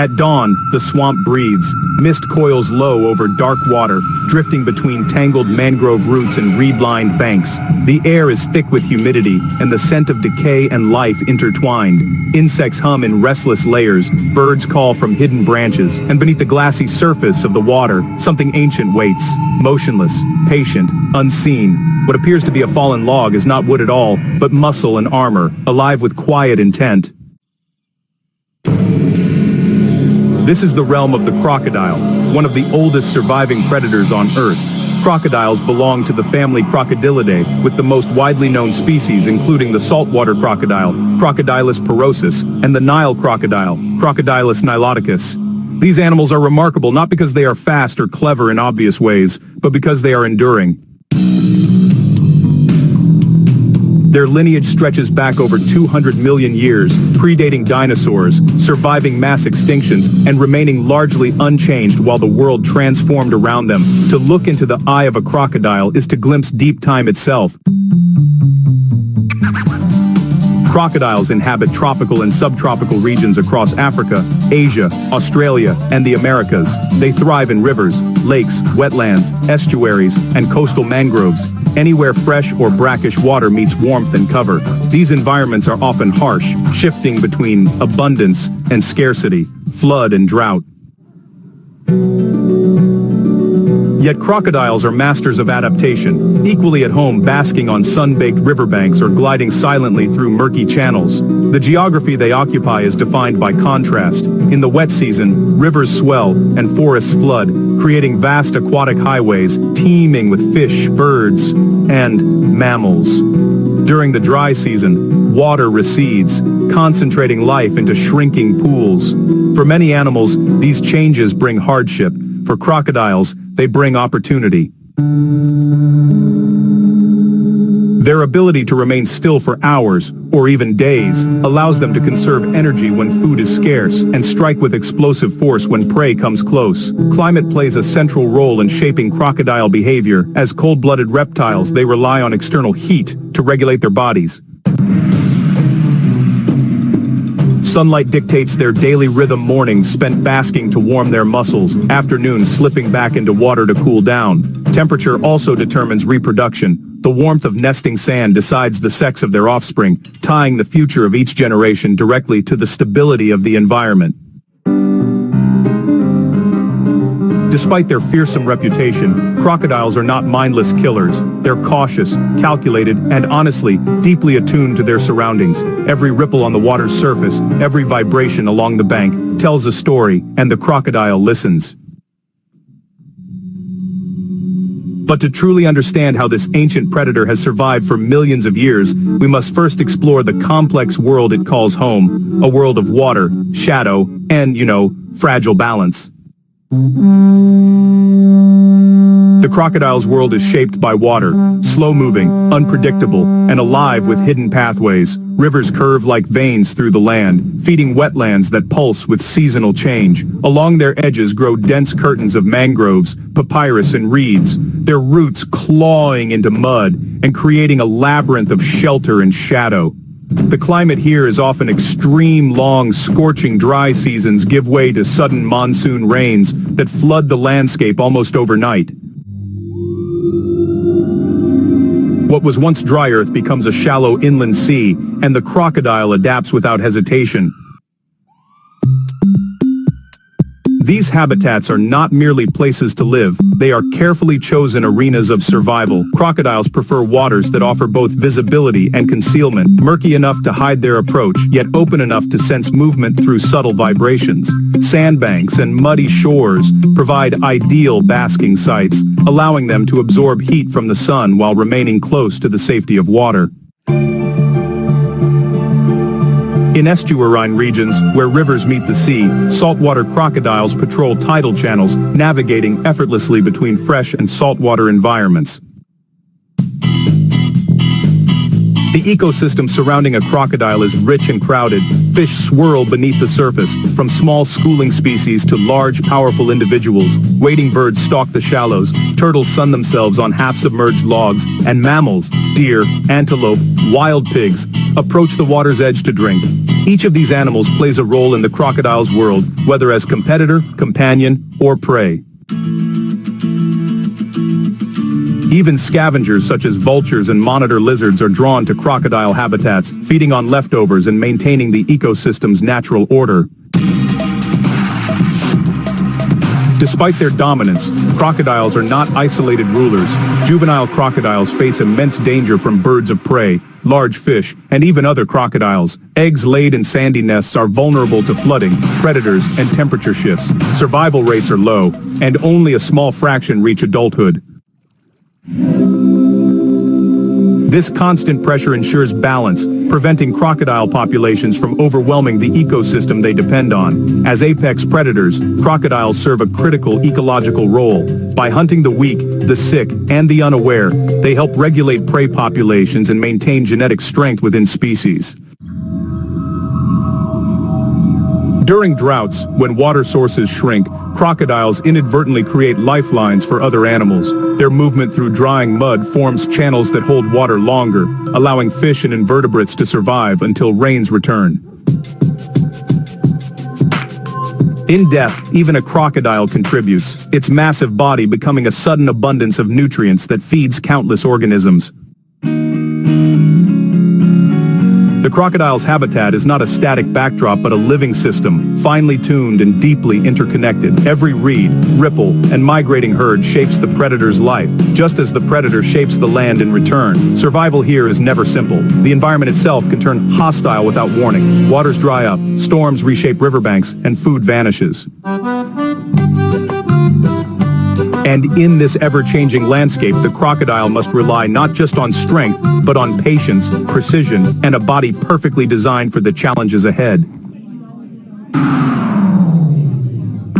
At dawn, the swamp breathes. Mist coils low over dark water, drifting between tangled mangrove roots and reed-lined banks. The air is thick with humidity, and the scent of decay and life intertwined. Insects hum in restless layers, birds call from hidden branches, and beneath the glassy surface of the water, something ancient waits. Motionless, patient, unseen. What appears to be a fallen log is not wood at all, but muscle and armor, alive with quiet intent. This is the realm of the crocodile, one of the oldest surviving predators on Earth. Crocodiles belong to the family Crocodilidae, with the most widely known species including the saltwater crocodile, Crocodilus porosus, and the Nile crocodile, Crocodilus niloticus. These animals are remarkable not because they are fast or clever in obvious ways, but because they are enduring. Their lineage stretches back over 200 million years, predating dinosaurs, surviving mass extinctions, and remaining largely unchanged while the world transformed around them. To look into the eye of a crocodile is to glimpse deep time itself. Crocodiles inhabit tropical and subtropical regions across Africa, Asia, Australia, and the Americas. They thrive in rivers, lakes, wetlands, estuaries, and coastal mangroves, anywhere fresh or brackish water meets warmth and cover. These environments are often harsh, shifting between abundance and scarcity, flood and drought. Yet crocodiles are masters of adaptation, equally at home basking on sun-baked riverbanks or gliding silently through murky channels. The geography they occupy is defined by contrast. In the wet season, rivers swell and forests flood, creating vast aquatic highways teeming with fish, birds, and mammals. During the dry season, water recedes, concentrating life into shrinking pools. For many animals, these changes bring hardship. For crocodiles, they bring opportunity. Their ability to remain still for hours, or even days, allows them to conserve energy when food is scarce and strike with explosive force when prey comes close. Climate plays a central role in shaping crocodile behavior. As cold-blooded reptiles, they rely on external heat to regulate their bodies. Sunlight dictates their daily rhythm, mornings spent basking to warm their muscles, afternoons slipping back into water to cool down. Temperature also determines reproduction. The warmth of nesting sand decides the sex of their offspring, tying the future of each generation directly to the stability of the environment. Despite their fearsome reputation, crocodiles are not mindless killers. They're cautious, calculated, and honestly, deeply attuned to their surroundings. Every ripple on the water's surface, every vibration along the bank, tells a story, and the crocodile listens. But to truly understand how this ancient predator has survived for millions of years, we must first explore the complex world it calls home, a world of water, shadow, and, fragile balance. The crocodile's world is shaped by water, slow-moving, unpredictable, and alive with hidden pathways. Rivers curve like veins through the land, feeding wetlands that pulse with seasonal change. Along their edges grow dense curtains of mangroves, papyrus, and reeds, their roots clawing into mud and creating a labyrinth of shelter and shadow. The climate here is often extreme, long, scorching dry seasons give way to sudden monsoon rains that flood the landscape almost overnight. What was once dry earth becomes a shallow inland sea, and the crocodile adapts without hesitation. These habitats are not merely places to live, they are carefully chosen arenas of survival. Crocodiles prefer waters that offer both visibility and concealment, murky enough to hide their approach, yet open enough to sense movement through subtle vibrations. Sandbanks and muddy shores provide ideal basking sites, allowing them to absorb heat from the sun while remaining close to the safety of water. In estuarine regions, where rivers meet the sea, saltwater crocodiles patrol tidal channels, navigating effortlessly between fresh and saltwater environments. The ecosystem surrounding a crocodile is rich and crowded. Fish swirl beneath the surface, from small schooling species to large, powerful individuals. Wading birds stalk the shallows, turtles sun themselves on half-submerged logs, and mammals, deer, antelope, wild pigs, approach the water's edge to drink. Each of these animals plays a role in the crocodile's world, whether as competitor, companion, or prey. Even scavengers such as vultures and monitor lizards are drawn to crocodile habitats, feeding on leftovers and maintaining the ecosystem's natural order. Despite their dominance, crocodiles are not isolated rulers. Juvenile crocodiles face immense danger from birds of prey, large fish, and even other crocodiles. Eggs laid in sandy nests are vulnerable to flooding, predators, and temperature shifts. Survival rates are low, and only a small fraction reach adulthood. This constant pressure ensures balance, preventing crocodile populations from overwhelming the ecosystem they depend on. As apex predators, crocodiles serve a critical ecological role. By hunting the weak, the sick, and the unaware, they help regulate prey populations and maintain genetic strength within species. During droughts, when water sources shrink, crocodiles inadvertently create lifelines for other animals. Their movement through drying mud forms channels that hold water longer, allowing fish and invertebrates to survive until rains return. In depth, even a crocodile contributes, its massive body becoming a sudden abundance of nutrients that feeds countless organisms. The crocodile's habitat is not a static backdrop but a living system, finely tuned and deeply interconnected. Every reed, ripple, and migrating herd shapes the predator's life, just as the predator shapes the land in return. Survival here is never simple. The environment itself can turn hostile without warning. Waters dry up, storms reshape riverbanks, and food vanishes. And in this ever-changing landscape, the crocodile must rely not just on strength, but on patience, precision, and a body perfectly designed for the challenges ahead.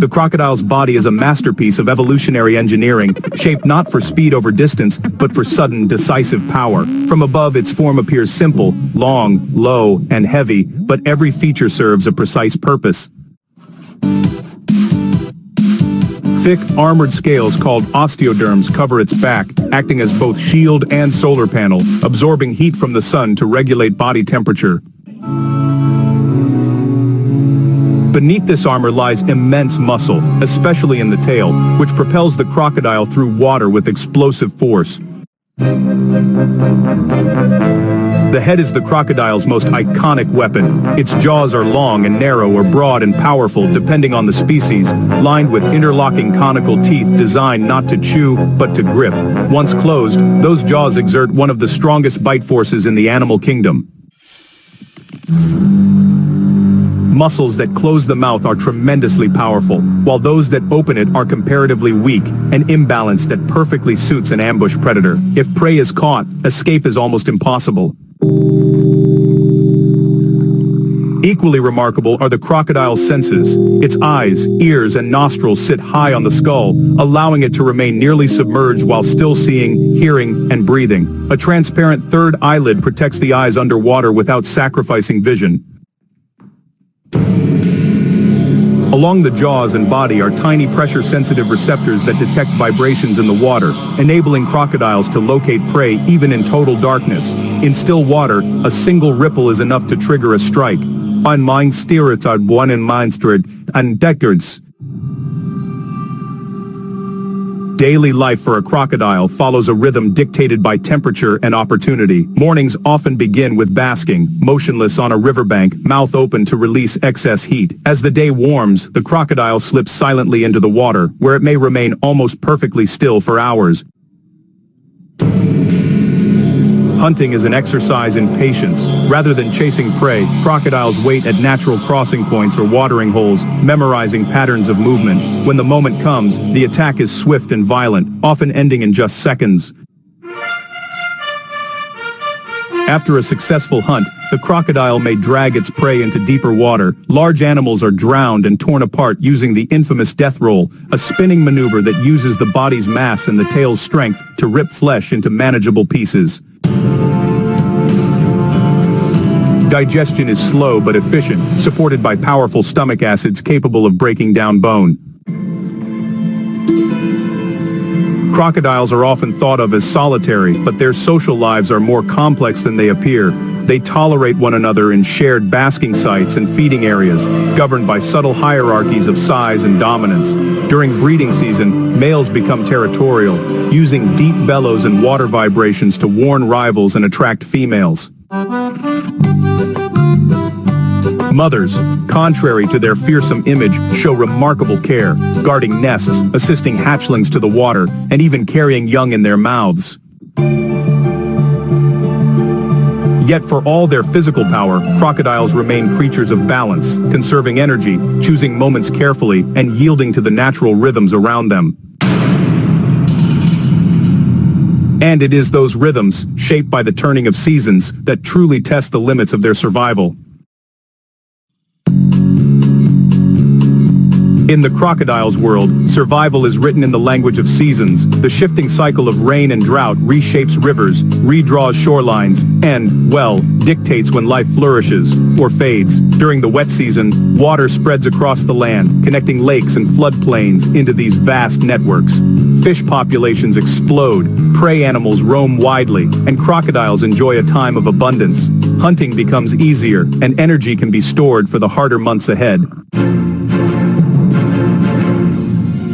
The crocodile's body is a masterpiece of evolutionary engineering, shaped not for speed over distance, but for sudden, decisive power. From above, its form appears simple, long, low, and heavy, but every feature serves a precise purpose. Thick, armored scales called osteoderms cover its back, acting as both shield and solar panel, absorbing heat from the sun to regulate body temperature. Beneath this armor lies immense muscle, especially in the tail, which propels the crocodile through water with explosive force. The head is the crocodile's most iconic weapon. Its jaws are long and narrow or broad and powerful depending on the species, lined with interlocking conical teeth designed not to chew but to grip. Once closed, those jaws exert one of the strongest bite forces in the animal kingdom. Muscles that close the mouth are tremendously powerful, while those that open it are comparatively weak, an imbalance that perfectly suits an ambush predator. If prey is caught, escape is almost impossible. Equally remarkable are the crocodile's senses. Its eyes, ears, and nostrils sit high on the skull, allowing it to remain nearly submerged while still seeing, hearing, and breathing. A transparent third eyelid protects the eyes underwater without sacrificing vision. Along the jaws and body are tiny pressure-sensitive receptors that detect vibrations in the water, enabling crocodiles to locate prey even in total darkness. In still water, a single ripple is enough to trigger a strike. Ein Mindsteeret are one in Mindsteeret and Deckards. Daily life for a crocodile follows a rhythm dictated by temperature and opportunity. Mornings often begin with basking, motionless on a riverbank, mouth open to release excess heat. As the day warms, the crocodile slips silently into the water, where it may remain almost perfectly still for hours. Hunting is an exercise in patience. Rather than chasing prey, crocodiles wait at natural crossing points or watering holes, memorizing patterns of movement. When the moment comes, the attack is swift and violent, often ending in just seconds. After a successful hunt, the crocodile may drag its prey into deeper water. Large animals are drowned and torn apart using the infamous death roll, a spinning maneuver that uses the body's mass and the tail's strength to rip flesh into manageable pieces. Digestion is slow but efficient, supported by powerful stomach acids capable of breaking down bone. Crocodiles are often thought of as solitary, but their social lives are more complex than they appear. They tolerate one another in shared basking sites and feeding areas, governed by subtle hierarchies of size and dominance. During breeding season, males become territorial, using deep bellows and water vibrations to warn rivals and attract females. Mothers, contrary to their fearsome image, show remarkable care, guarding nests, assisting hatchlings to the water, and even carrying young in their mouths. Yet for all their physical power, crocodiles remain creatures of balance, conserving energy, choosing moments carefully, and yielding to the natural rhythms around them. And it is those rhythms, shaped by the turning of seasons, that truly test the limits of their survival. In the crocodile's world, survival is written in the language of seasons. The shifting cycle of rain and drought reshapes rivers, redraws shorelines, and, well, dictates when life flourishes, or fades. During the wet season, water spreads across the land, connecting lakes and floodplains into these vast networks. Fish populations explode, prey animals roam widely, and crocodiles enjoy a time of abundance. Hunting becomes easier, and energy can be stored for the harder months ahead.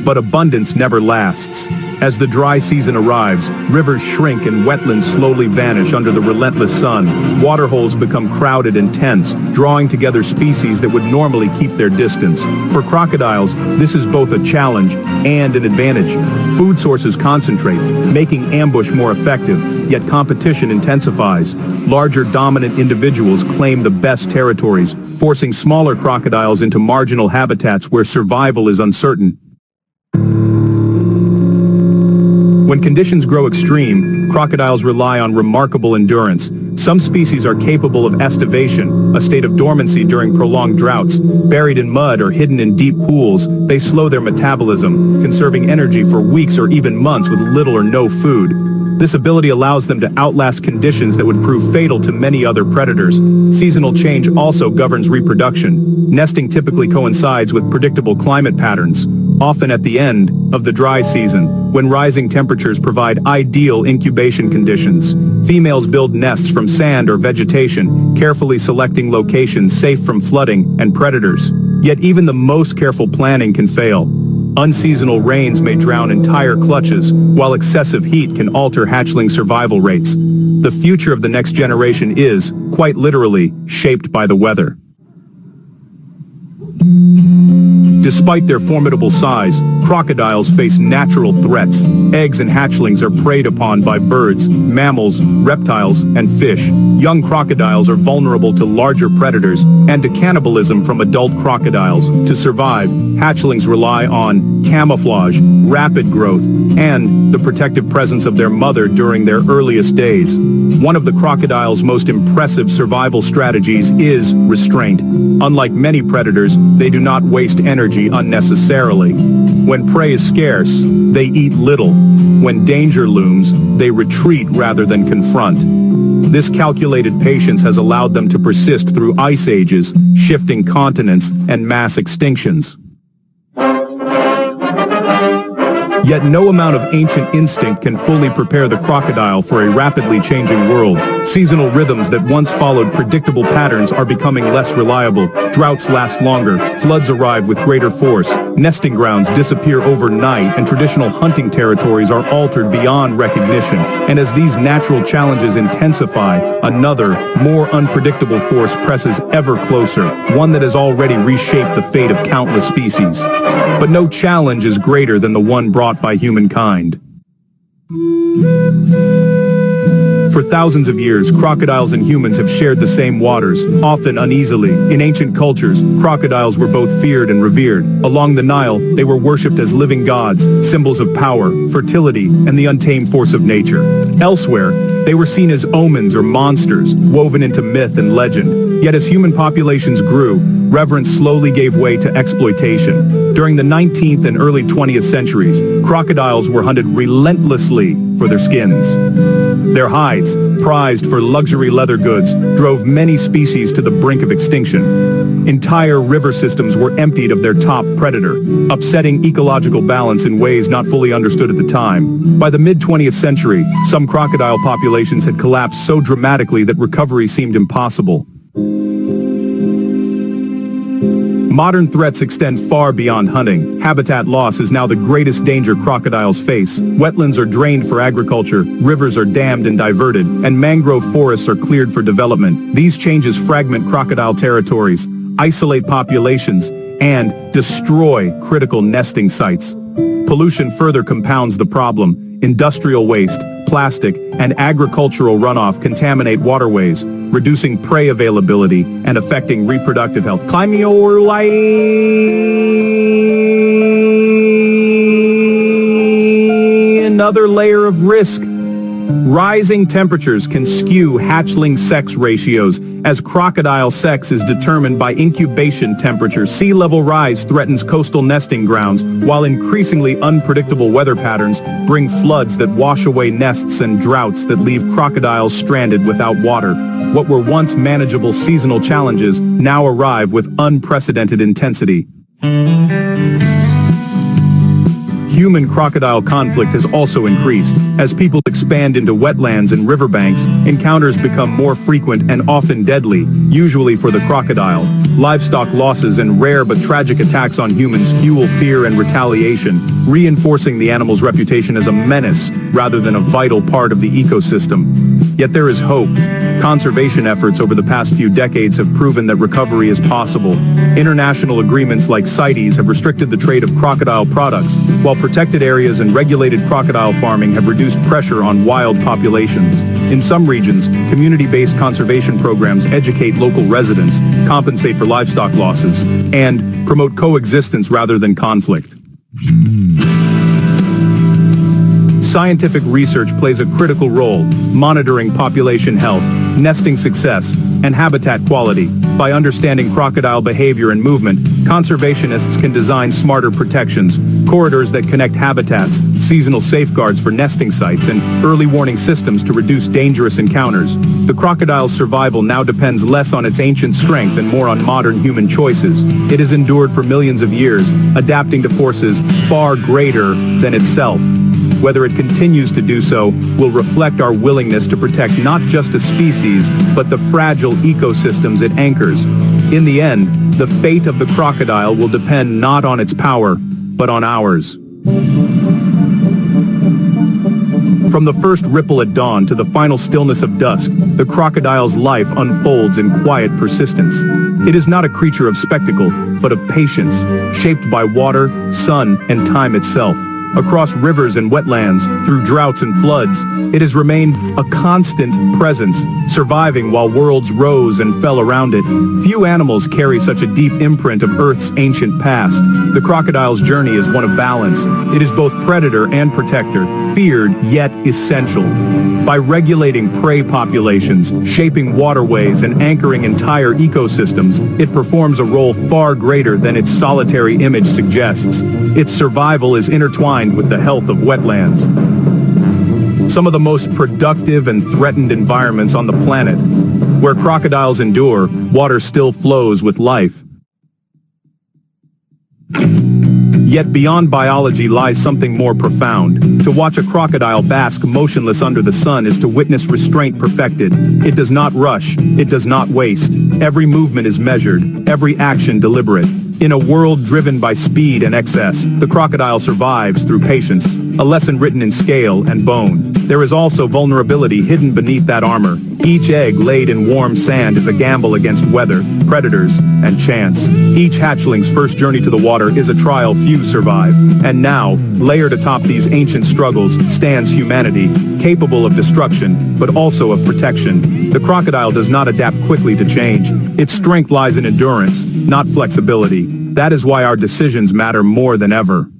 But abundance never lasts. As the dry season arrives, rivers shrink and wetlands slowly vanish under the relentless sun. Waterholes become crowded and tense, drawing together species that would normally keep their distance. For crocodiles, this is both a challenge and an advantage. Food sources concentrate, making ambush more effective, yet competition intensifies. Larger dominant individuals claim the best territories, forcing smaller crocodiles into marginal habitats where survival is uncertain. When conditions grow extreme, crocodiles rely on remarkable endurance. Some species are capable of estivation, a state of dormancy during prolonged droughts. Buried in mud or hidden in deep pools, they slow their metabolism, conserving energy for weeks or even months with little or no food. This ability allows them to outlast conditions that would prove fatal to many other predators. Seasonal change also governs reproduction. Nesting typically coincides with predictable climate patterns, often at the end of the dry season, when rising temperatures provide ideal incubation conditions. Females build nests from sand or vegetation, carefully selecting locations safe from flooding and predators. Yet even the most careful planning can fail. Unseasonal rains may drown entire clutches, while excessive heat can alter hatchling survival rates. The future of the next generation is, quite literally, shaped by the weather. Despite their formidable size, crocodiles face natural threats. Eggs and hatchlings are preyed upon by birds, mammals, reptiles, and fish. Young crocodiles are vulnerable to larger predators and to cannibalism from adult crocodiles. To survive, hatchlings rely on camouflage, rapid growth, and the protective presence of their mother during their earliest days. One of the crocodile's most impressive survival strategies is restraint. Unlike many predators, they do not waste energy unnecessarily. When prey is scarce, they eat little. When danger looms, they retreat rather than confront. This calculated patience has allowed them to persist through ice ages, shifting continents, and mass extinctions. Yet no amount of ancient instinct can fully prepare the crocodile for a rapidly changing world. Seasonal rhythms that once followed predictable patterns are becoming less reliable. Droughts last longer, floods arrive with greater force, nesting grounds disappear overnight, and traditional hunting territories are altered beyond recognition. And as these natural challenges intensify, another, more unpredictable force presses ever closer, one that has already reshaped the fate of countless species. But no challenge is greater than the one brought by humankind. For thousands of years, crocodiles and humans have shared the same waters, often uneasily. In ancient cultures, crocodiles were both feared and revered. Along the Nile, they were worshipped as living gods, symbols of power, fertility, and the untamed force of nature. Elsewhere, They were seen as omens or monsters, woven into myth and legend. Yet as human populations grew, reverence slowly gave way to exploitation. During the 19th and early 20th centuries, crocodiles were hunted relentlessly for their skins. Their hides, prized for luxury leather goods, drove many species to the brink of extinction. Entire river systems were emptied of their top predator, upsetting ecological balance in ways not fully understood at the time. By the mid-20th century, some crocodile populations had collapsed so dramatically that recovery seemed impossible. Modern threats extend far beyond hunting. Habitat loss is now the greatest danger crocodiles face. Wetlands are drained for agriculture, rivers are dammed and diverted, and mangrove forests are cleared for development. These changes fragment crocodile territories, isolate populations, and destroy critical nesting sites. Pollution further compounds the problem. Industrial waste, plastic, and agricultural runoff contaminate waterways, reducing prey availability and affecting reproductive health. Another layer of risk. Rising temperatures can skew hatchling sex ratios, as crocodile sex is determined by incubation temperature. Sea level rise threatens coastal nesting grounds, while increasingly unpredictable weather patterns bring floods that wash away nests and droughts that leave crocodiles stranded without water. What were once manageable seasonal challenges now arrive with unprecedented intensity. Human-crocodile conflict has also increased. As people expand into wetlands and riverbanks, encounters become more frequent and often deadly, usually for the crocodile. Livestock losses and rare but tragic attacks on humans fuel fear and retaliation, reinforcing the animal's reputation as a menace rather than a vital part of the ecosystem. Yet there is hope. Conservation efforts over the past few decades have proven that recovery is possible. International agreements like CITES have restricted the trade of crocodile products, while protected areas and regulated crocodile farming have reduced pressure on wild populations. In some regions, community-based conservation programs educate local residents, compensate for livestock losses, and promote coexistence rather than conflict. Scientific research plays a critical role, monitoring population health, nesting success, and habitat quality. By understanding crocodile behavior and movement, conservationists can design smarter protections, corridors that connect habitats, seasonal safeguards for nesting sites, and early warning systems to reduce dangerous encounters. The crocodile's survival now depends less on its ancient strength and more on modern human choices. It has endured for millions of years, adapting to forces far greater than itself. Whether it continues to do so will reflect our willingness to protect not just a species, but the fragile ecosystems it anchors. In the end, the fate of the crocodile will depend not on its power, but on ours. From the first ripple at dawn to the final stillness of dusk, the crocodile's life unfolds in quiet persistence. It is not a creature of spectacle, but of patience, shaped by water, sun, and time itself. Across rivers and wetlands, through droughts and floods, it has remained a constant presence, surviving while worlds rose and fell around it. Few animals carry such a deep imprint of Earth's ancient past. The crocodile's journey is one of balance. It is both predator and protector, feared yet essential. By regulating prey populations, shaping waterways, and anchoring entire ecosystems, it performs a role far greater than its solitary image suggests. Its survival is intertwined with the health of wetlands. Some of the most productive and threatened environments on the planet. Where crocodiles endure, water still flows with life. Yet beyond biology lies something more profound. To watch a crocodile bask motionless under the sun is to witness restraint perfected. It does not rush, it does not waste. Every movement is measured, every action deliberate. In a world driven by speed and excess, the crocodile survives through patience, a lesson written in scale and bone. There is also vulnerability hidden beneath that armor. Each egg laid in warm sand is a gamble against weather, predators, and chance. Each hatchling's first journey to the water is a trial few survive. And now, layered atop these ancient struggles, stands humanity, capable of destruction, but also of protection. The crocodile does not adapt quickly to change. Its strength lies in endurance, not flexibility. That is why our decisions matter more than ever.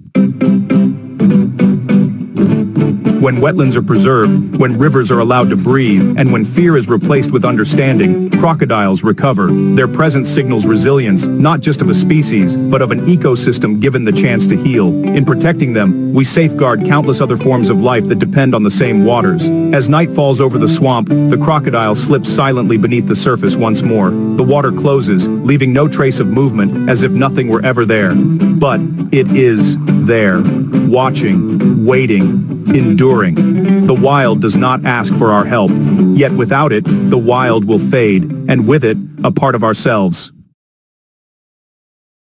When wetlands are preserved, when rivers are allowed to breathe, and when fear is replaced with understanding, crocodiles recover. Their presence signals resilience, not just of a species, but of an ecosystem given the chance to heal. In protecting them, we safeguard countless other forms of life that depend on the same waters. As night falls over the swamp, the crocodile slips silently beneath the surface once more. The water closes, leaving no trace of movement, as if nothing were ever there. But it is there, watching, waiting, enduring. The wild does not ask for our help, yet without it, the wild will fade, and with it, a part of ourselves.